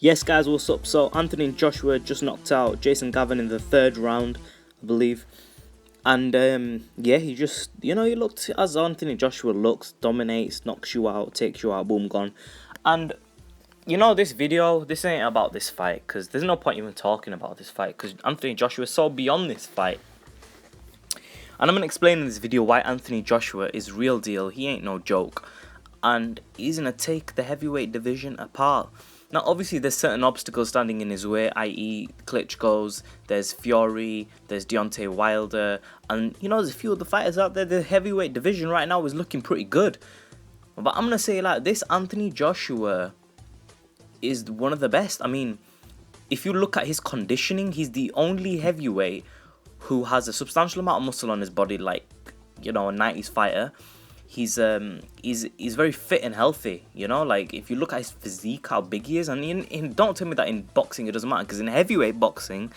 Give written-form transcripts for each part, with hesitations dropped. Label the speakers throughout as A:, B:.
A: Yes, guys, what's up? So, Anthony Joshua just knocked out Jason Gavin in the third round, I believe. And, yeah, he just, he looked as Anthony Joshua looks, dominates, knocks you out, takes you out, boom, gone. And, this video, this ain't about this fight, because there's no point even talking about this fight, because Anthony Joshua is so beyond this fight. And I'm going to explain in this video why Anthony Joshua is real deal. He ain't no joke. And he's going to take the heavyweight division apart. Now, obviously, there's certain obstacles standing in his way, i.e. Klitschko's, there's Fury, there's Deontay Wilder, and, there's a few other fighters out there. The heavyweight division right now is looking pretty good. But I'm going to say like this, Anthony Joshua is one of the best. I mean, if you look at his conditioning, he's the only heavyweight who has a substantial amount of muscle on his body, like, a 90s fighter. He's very fit and healthy, like if you look at his physique, how big he is, and don't tell me that in boxing it doesn't matter, because in heavyweight boxing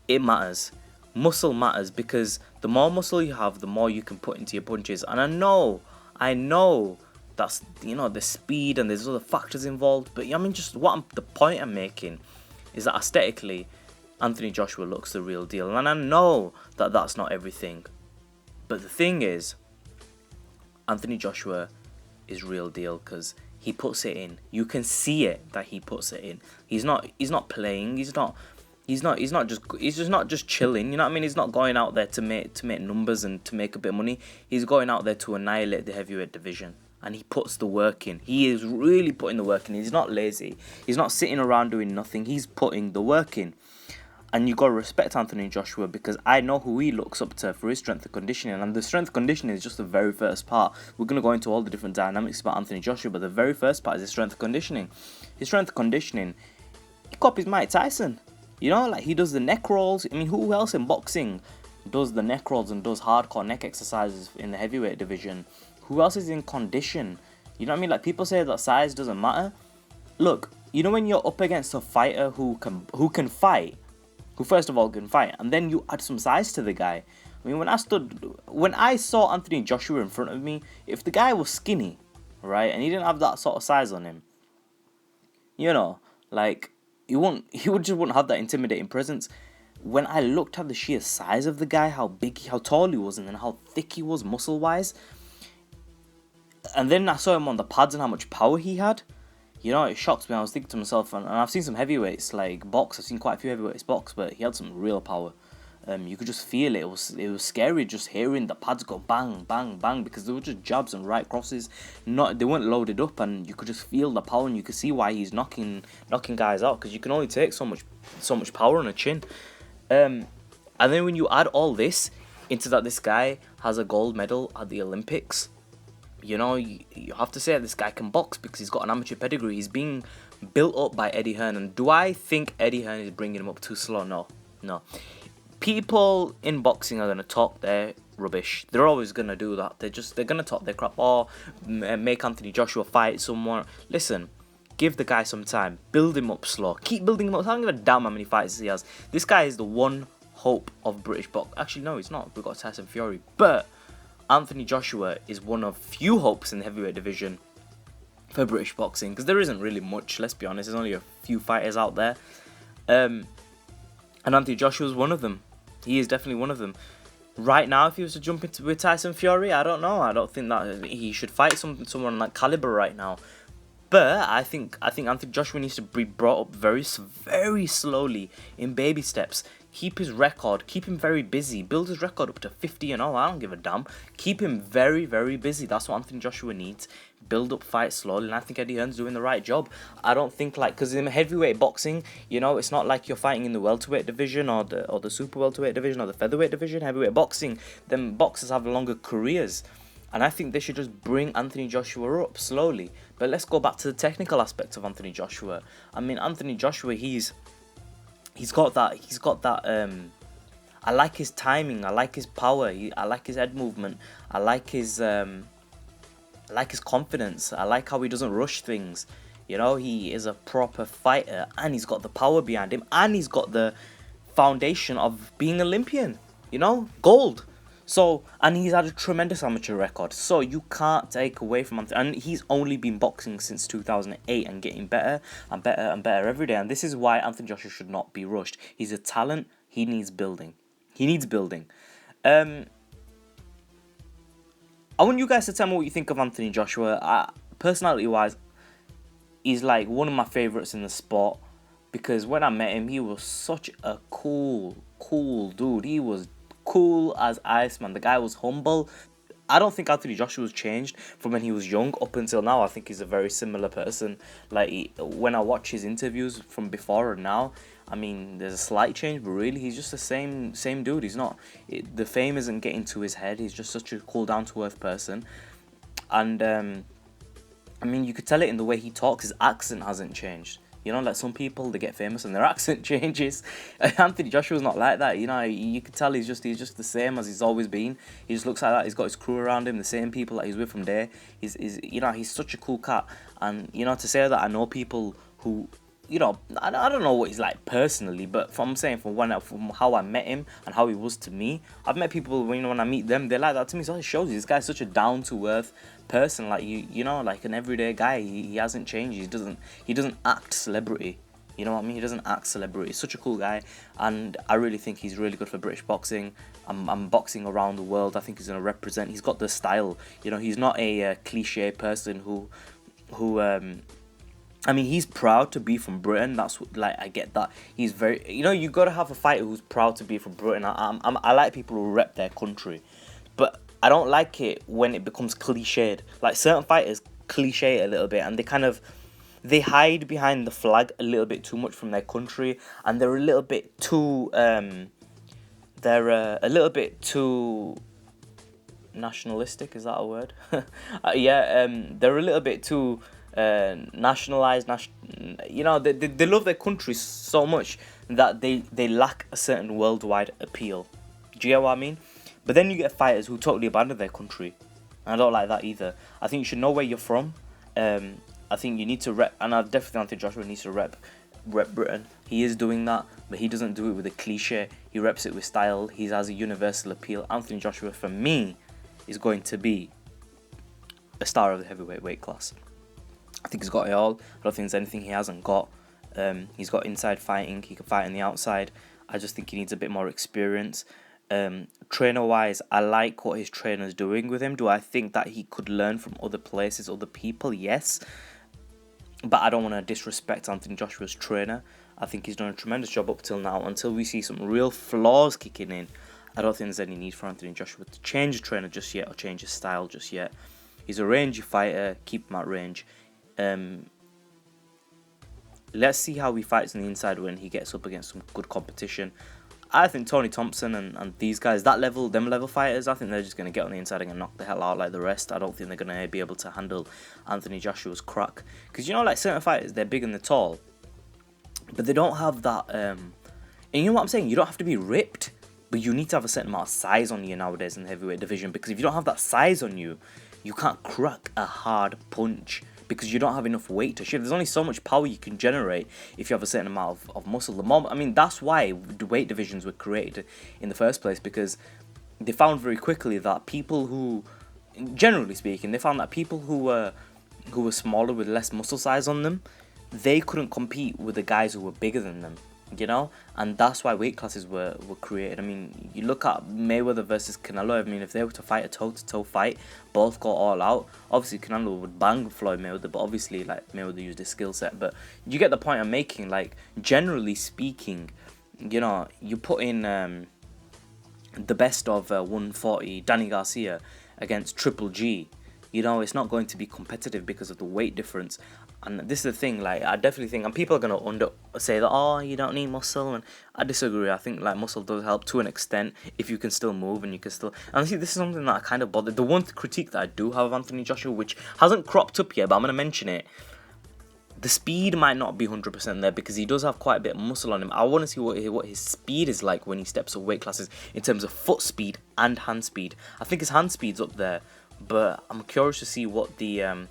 A: it matters. Muscle matters, because the more muscle you have, the more you can put into your punches. And I know that's the speed and there's other factors involved, but just the point I'm making is that aesthetically Anthony Joshua looks the real deal, and I know that that's not everything, but the thing is, Anthony Joshua is real deal because he puts it in. You can see it that he puts it in. He's not playing. He's just not just chilling. You know what I mean? He's not going out there to make numbers and to make a bit of money. He's going out there to annihilate the heavyweight division, and he puts the work in. He is really putting the work in. He's not lazy. He's not sitting around doing nothing. He's putting the work in. And you gotta respect Anthony Joshua, because I know who he looks up to for his strength and conditioning. And the strength and conditioning is just the very first part. We're gonna go into all the different dynamics about Anthony Joshua, but the very first part is his strength and conditioning. His strength and conditioning, he copies Mike Tyson. Like he does the neck rolls. I mean, who else in boxing does the neck rolls and does hardcore neck exercises in the heavyweight division? Who else is in condition? You know what I mean? Like, people say that size doesn't matter. Look, when you're up against a fighter who can fight, who first of all can fight, and then you add some size to the guy. I mean, when I saw Anthony Joshua in front of me, if the guy was skinny, right, and he didn't have that sort of size on him, like, he just wouldn't have that intimidating presence. When I looked at the sheer size of the guy, how tall he was, and then how thick he was muscle-wise, and then I saw him on the pads and how much power he had, it shocked me. I was thinking to myself, and I've seen some heavyweights like box. I've seen quite a few heavyweights box, but he had some real power. You could just feel it. It was scary just hearing the pads go bang, bang, bang, because they were just jabs and right crosses. They weren't loaded up, and you could just feel the power, and you could see why he's knocking guys out, because you can only take so much power on a chin. And then when you add all this into that, this guy has a gold medal at the Olympics. You have to say this guy can box because he's got an amateur pedigree. He's being built up by Eddie Hearn. And do I think Eddie Hearn is bringing him up too slow? No. People in boxing are going to talk their rubbish. They're always going to do that. They're going to talk their crap. Or make Anthony Joshua fight someone. Listen, give the guy some time. Build him up slow. Keep building him up. I don't give a damn how many fights he has. This guy is the one hope of British boxing. Actually, no, he's not. We've got Tyson Fury. But Anthony Joshua is one of few hopes in the heavyweight division for British boxing, because there isn't really much, let's be honest. There's only a few fighters out there. And Anthony Joshua is one of them. He is definitely one of them. Right now, if he was to jump into with Tyson Fury, I don't know. I don't think that he should fight someone on that caliber right now. But I think Anthony Joshua needs to be brought up very, very slowly in baby steps. Keep his record. Keep him very busy. Build his record up to 50-0. I don't give a damn. Keep him very, very busy. That's what Anthony Joshua needs. Build up fights slowly, and I think Eddie Hearn's doing the right job. I don't think, because in heavyweight boxing, it's not like you're fighting in the welterweight division or the super welterweight division or the featherweight division. Heavyweight boxing, them boxers have longer careers. And I think they should just bring Anthony Joshua up slowly. But let's go back to the technical aspects of Anthony Joshua. I mean, Anthony Joshua, he's got that. I like his timing. I like his power. I like his head movement. I like his confidence. I like how he doesn't rush things. He is a proper fighter, and he's got the power behind him, and he's got the foundation of being Olympian. Gold. So, and he's had a tremendous amateur record. So you can't take away from Anthony. And he's only been boxing since 2008 and getting better and better and better every day. And this is why Anthony Joshua should not be rushed. He's a talent. He needs building. He needs building. I want you guys to tell me what you think of Anthony Joshua. Personality-wise, he's like one of my favourites in the sport. Because when I met him, he was such a cool dude. He was cool as ice, man. The guy was humble. I don't think Anthony Joshua's changed from when he was young up until now. I think he's a very similar person. Like, when I watch his interviews from before and now, I mean, there's a slight change, but really, he's just the same dude. He's not... the fame isn't getting to his head. He's just such a cool, down-to-earth person. And, I mean, you could tell it in the way he talks. His accent hasn't changed. You know, like some people, they get famous and their accent changes. Anthony Joshua's not like that. You know, you could tell he's just the same as he's always been. He just looks like that. He's got his crew around him, the same people that he's with from there. He's you know, he's such a cool cat. And, you know, to say that I know people who, you know, I don't know what he's like personally, but from how I met him and how he was to me, I've met people, you know, when I meet them, they're like that to me. So it shows you this guy's such a down-to-earth person, like you know, like an everyday guy. He hasn't changed. He doesn't act celebrity. You know what I mean? He doesn't act celebrity. He's such a cool guy, and I really think he's really good for British boxing. I'm boxing around the world. I think he's gonna represent. He's got the style. You know, he's not a cliche person who I mean, he's proud to be from Britain. That's what, like, I get that. He's very, you know, you gotta have a fighter who's proud to be from Britain. I like people who rep their country, but I don't like it when it becomes cliched. Like, certain fighters cliche it a little bit, and they hide behind the flag a little bit too much from their country, and they're a little bit too nationalistic. Is that a word? They're a little bit too nationalized. You know, they love their country so much that they lack a certain worldwide appeal. Do you get what I mean? But then you get fighters who totally abandon their country, and I don't like that either. I think you should know where you're from. I think you need to rep, and I definitely think Joshua needs to rep Britain. He is doing that, but he doesn't do it with a cliche. He reps it with style. He has a universal appeal. Anthony Joshua, for me, is going to be a star of the heavyweight weight class. I think he's got it all. I don't think there's anything he hasn't got. He's got inside fighting. He can fight on the outside. I just think he needs a bit more experience. Trainer-wise, I like what his trainer's doing with him. Do I think that he could learn from other places, other people? Yes. But I don't want to disrespect Anthony Joshua's trainer. I think he's done a tremendous job up till now. Until we see some real flaws kicking in, I don't think there's any need for Anthony Joshua to change the trainer just yet or change his style just yet. He's a rangy fighter. Keep him at range. Let's see how he fights on the inside when he gets up against some good competition. I think Tony Thompson and these guys, them level fighters, I think they're just going to get on the inside and knock the hell out like the rest. I don't think they're going to be able to handle Anthony Joshua's crack. Because, you know, like certain fighters, they're big and they're tall, but they don't have that... and you know what I'm saying? You don't have to be ripped, but you need to have a certain amount of size on you nowadays in the heavyweight division. Because if you don't have that size on you, you can't crack a hard punch, because you don't have enough weight to shift. There's only so much power you can generate if you have a certain amount of muscle. That's why the weight divisions were created in the first place, because they found very quickly that people who, generally speaking, they found that people who were smaller with less muscle size on them, they couldn't compete with the guys who were bigger than them, you know? And that's why weight classes were created. I mean, you look at Mayweather versus Canelo. I mean, if they were to fight a toe-to-toe fight, both go all out, obviously Canelo would bang Floyd Mayweather, but obviously, like, Mayweather used his skill set. But you get the point I'm making. Like, generally speaking, you know, you put in the best of 140, Danny Garcia against Triple G, you know, it's not going to be competitive because of the weight difference. And this is the thing, like, I definitely think, and people are going to say that, oh, you don't need muscle, and I disagree. I think, like, muscle does help to an extent if you can still move and you can still... And see, this is something that I kind of bothered. The one critique that I do have of Anthony Joshua, which hasn't cropped up yet, but I'm going to mention it, the speed might not be 100% there, because he does have quite a bit of muscle on him. I want to see what his speed is like when he steps up weight classes in terms of foot speed and hand speed. I think his hand speed's up there, but I'm curious to see what the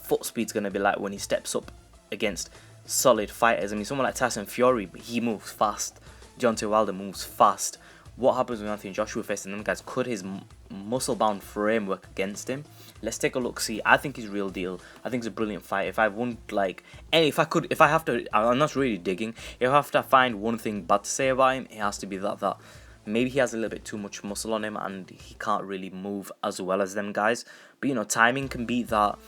A: foot speed's going to be like when he steps up against solid fighters. I mean, someone like Tyson Fury, he moves fast. Deontay Wilder moves fast. what happens when Anthony Joshua facing them guys? Could his muscle-bound frame work against him? Let's take a look. See, I think he's real deal. I think he's a brilliant fight. If I wouldn't like, and if I have to, I'm not really digging. If I have to find one thing bad to say about him, it has to be that maybe he has a little bit too much muscle on him and he can't really move as well as them guys. But you know, timing can beat that,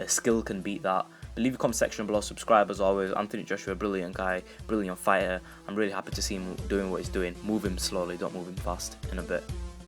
A: skill can beat that. Leave a comment section below, subscribe as always. Anthony Joshua, brilliant guy, brilliant fighter. I'm really happy to see him doing what he's doing. Move him slowly, don't move him fast. In a bit.